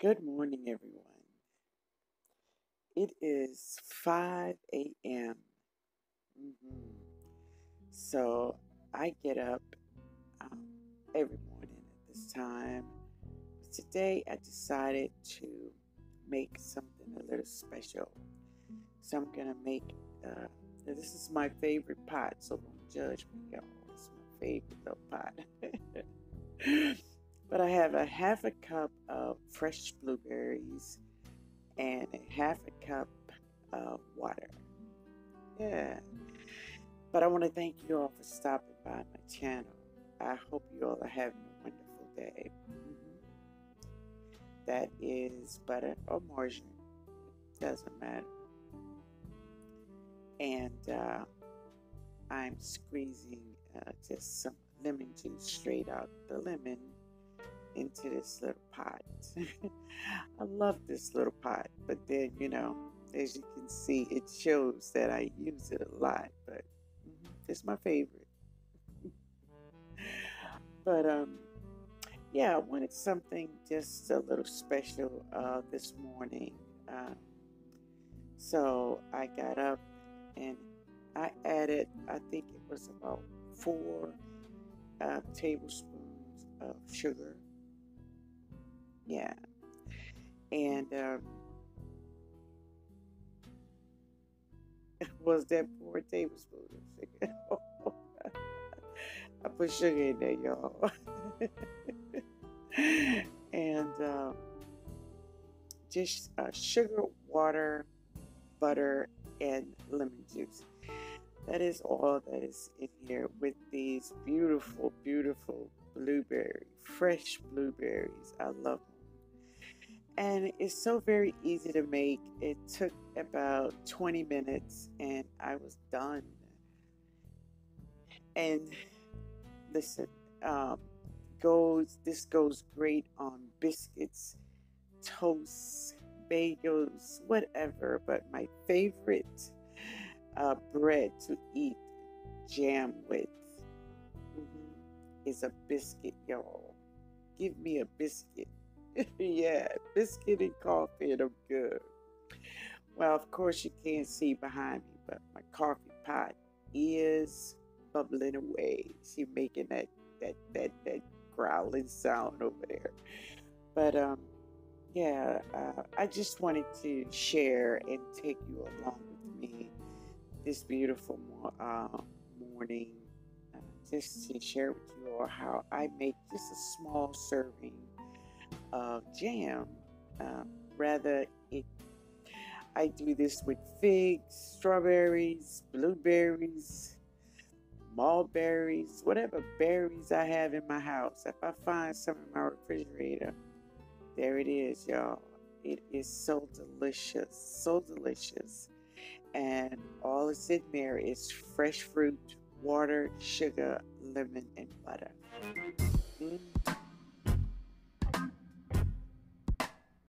Good morning, everyone. It is 5 a.m. Mhm. So I get up um, every morning at this time. Today I decided to make something a little special. So I'm going to make, this is my favorite pot, so don't judge me, y'all. It's my favorite little pot. But I have a half a cup of fresh blueberries and a half a cup of water. Yeah. But I want to thank you all for stopping by my channel. I hope you all are having a wonderful day. That is butter or margarine. Doesn't matter. And I'm squeezing just some lemon juice straight out the lemon into this little pot. I love this little pot, but then, as you can see, it shows that I use it a lot, but it's my favorite. But yeah, I wanted something just a little special this morning. So I got up and I added, I think it was about 4 tablespoons of sugar. Yeah. And was that 4 tablespoons of sugar? I put sugar in there, y'all. And just sugar, water, butter, and lemon juice. That is all that is in here with these beautiful, beautiful blueberries, fresh blueberries. I love them. And it's so very easy to make. It took about 20 minutes and I was done. And listen, this goes great on biscuits, toast, bagels, whatever. But my favorite bread to eat jam with is a biscuit, y'all. Give me a biscuit. Yeah, biscuit and coffee, and I'm good. Well, of course you can't see behind me, but my coffee pot is bubbling away. She's making that growling sound over there. But yeah, I just wanted to share and take you along with me this beautiful morning, just to share with you all how I make just a small serving of jam. Rather, I do this with figs, strawberries, blueberries, mulberries, whatever berries I have in my house. If I find some in my refrigerator, there it is, y'all. It is so delicious, so delicious. And all that's in there is fresh fruit, water, sugar, lemon, and butter.